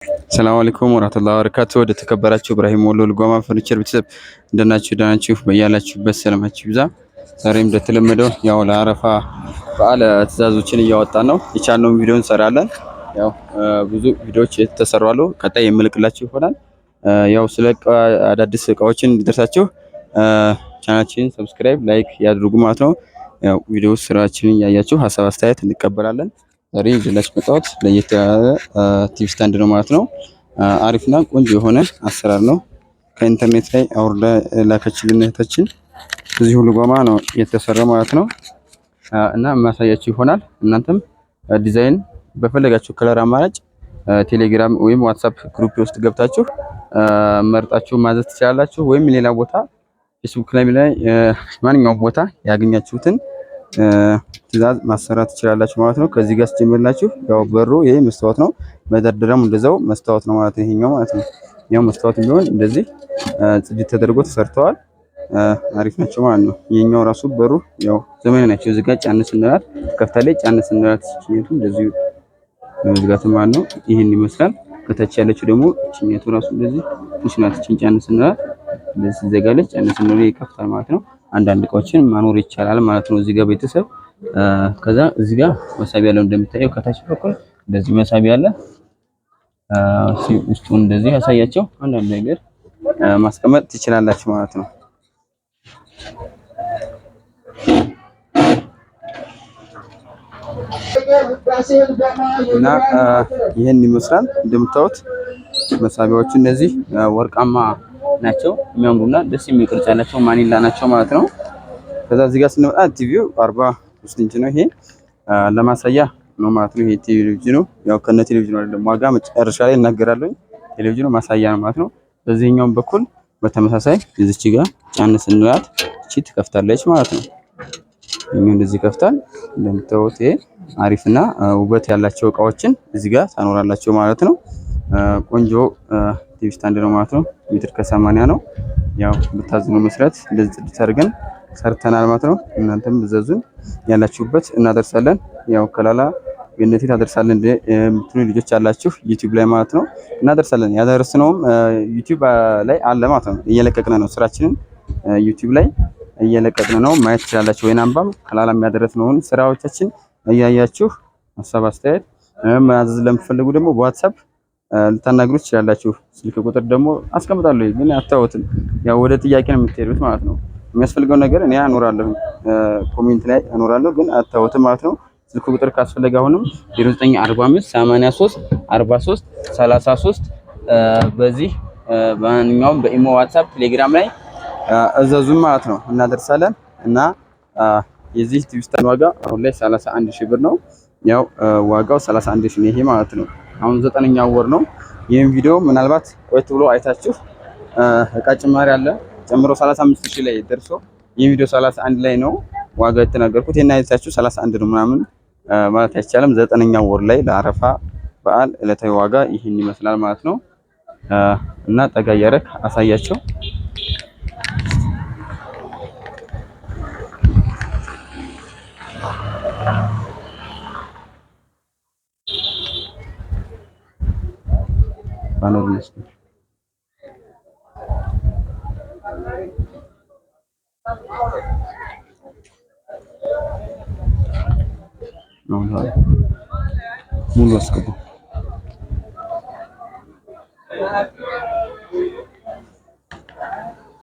ሰላም አለይኩም ወራህመቱላሂ ወበረካቱ። ወደ ተከበራችሁ ኢብራሂም ወሎ ልጓማ ፈርኒቸር ቤተሰብ እንደናችሁ ዳናችሁ በያላችሁበት ሰላማችሁ ይብዛ። ዛሬም እንደተለመደው ያው ለአረፋ በዓል ትዕዛዞችን እያወጣን ነው። የቻልነውን ቪዲዮ እንሰራለን። ያው ብዙ ቪዲዮዎች የተሰሩ አሉ። ቀጣይ የምልክላችሁ ይሆናል። ያው ስለ አዳዲስ እቃዎችን እንዲደርሳችሁ ቻናላችንን ሰብስክራይብ፣ ላይክ ያድርጉ ማለት ነው። ያው ቪዲዮ ስራችንን እያያችሁ ሀሳብ አስተያየት እንቀበላለን። ዛሬ ይዤላችሁ መጣሁት ለየት ያለ ቲቪ ስታንድ ነው ማለት ነው። አሪፍና ቆንጆ የሆነ አሰራር ነው። ከኢንተርኔት ላይ አውርዳ ላከችልን እህታችን እዚህ ሁሉ ጎማ ነው የተሰራ ማለት ነው። እና ማሳያችሁ ይሆናል። እናንተም ዲዛይን በፈለጋችሁ ከለር አማራጭ ቴሌግራም ወይም ዋትስአፕ ግሩፕ ውስጥ ገብታችሁ መርጣችሁ ማዘዝ ትችላላችሁ። ወይም ሌላ ቦታ ፌስቡክ ላይ ማንኛውም ቦታ ያገኛችሁትን ትዕዛዝ ማሰራት ትችላላችሁ ማለት ነው። ከዚህ ጋር ስትጀምርላችሁ ያው በሩ ይሄ መስታወት ነው። መደርደሪያም እንደዛው መስታወት ነው ማለት ነው። ይሄኛው ማለት ነው። ያው መስታወት ቢሆን እንደዚህ ጽድት ተደርጎ ተሰርተዋል። አሪፍ ናቸው ማለት ነው። ይሄኛው ራሱ በሩ ያው ዘመናዊ ናቸው። እዚህ ጋር ጫን ስንላት ከፍታለች፣ ጫን ስንላት ችኛቱ እንደዚህ መዝጋት ማለት ነው። ይሄን ይመስላል። ከታች ያለችው ደግሞ ችኛቱ ራሱ እንደዚህ ትንሽናት ጫን ስንላት እንደዚህ ዘጋለች፣ ጫን ስንለው ይከፍታል ማለት ነው። አንዳንድ እቃዎችን ማኖር ይቻላል ማለት ነው። እዚህ ጋር ቤተሰብ ከዛ እዚህ ጋር መሳቢያ ያለው እንደምታየው ከታች በኩል እንደዚህ መሳቢያ አለ። ውስጡን እንደዚህ ያሳያቸው አንዳንድ ነገር ማስቀመጥ ትችላላችሁ ማለት ነው። እና ይሄን ይመስላል እንደምታዩት መሳቢያዎቹ እነዚህ ወርቃማ ናቸው። የሚያምሩና ደስ የሚል ቅርጽ ያላቸው ማኒላ ናቸው ማለት ነው። ከዛ እዚህ ጋር ስንመጣ ቲቪው 43 ኢንች ነው። ይሄ ለማሳያ ነው ማለት ነው። ይሄ ቴሌቪዥኑ ያው ከነ ቴሌቪዥኑ አይደለም፣ ዋጋ መጨረሻ ላይ እናገራለሁ። ቴሌቪዥኑ ማሳያ ነው ማለት ነው። በዚህኛውም በኩል በተመሳሳይ እዚች ጋር ጫን ስንላት እቺ ትከፍታለች ማለት ነው። ይሄን እንደዚህ ይከፍታል። እንደምታዩት ይሄ አሪፍና ውበት ያላቸው እቃዎችን እዚህ ጋር ታኖራላችሁ ማለት ነው። ቆንጆ ቲቪ ስታንድ ነው ማለት ነው። ሜትር ከ80 ነው። ያው ብታዝኑ መስራት እንደዚህ ጽድት አድርገን ሰርተናል ማለት ነው። እናንተም ብዘዙን ያላችሁበት እናደርሳለን። ያው ከላላ ገነቴ ታደርሳለን የምትሉ ልጆች አላችሁ ዩቲዩብ ላይ ማለት ነው። እናደርሳለን። ያደረስነውም ዩቲዩብ ላይ አለ ማለት ነው። እየለቀቅን ነው ስራችንን ዩቲዩብ ላይ እየለቀቅን ነው። ማየት ትችላላችሁ። ወይናምባም ከላላ የሚያደረስነውን ስራዎቻችን እያያችሁ ሀሳብ አስተያየት ማዘዝ ለምትፈልጉ ደግሞ በዋትስአፕ ልታናግሩ ትችላላችሁ። ስልክ ቁጥር ደግሞ አስቀምጣለሁ፣ ግን አታውትም። ያው ወደ ጥያቄ ነው የምትሄዱት ማለት ነው። የሚያስፈልገው ነገር እኔ አኖራለሁ፣ ኮሜንት ላይ አኖራለሁ፣ ግን አታውትም ማለት ነው። ስልክ ቁጥር ካስፈለገ አሁንም 0945 83 43 33 በዚህ በማንኛውም በኢሞ ዋትስአፕ ቴሌግራም ላይ እዘዙን ማለት ነው። እናደርሳለን። እና የዚህ ቲቪ ስታንድ ዋጋ አሁን ላይ 31 ሺህ ብር ነው። ያው ዋጋው 31 ሺህ ነው ይሄ ማለት ነው። አሁን 9ኛው ወር ነው። ይሄን ቪዲዮ ምናልባት ቆይት ብሎ አይታችሁ እቃ ጭማሪ አለ ጨምሮ 35 ሺህ ላይ ደርሶ ይሄን ቪዲዮ 31 ላይ ነው ዋጋ የተናገርኩት። እና አይታችሁ 31 ነው ምናምን ማለት አይቻልም። 9ኛው ወር ላይ ለአረፋ በዓል ዕለታዊ ዋጋ ይሄን ይመስላል ማለት ነው። እና ጠጋ እያደረክ አሳያቸው። ባኖር ነው ሙሉ አስገቡ።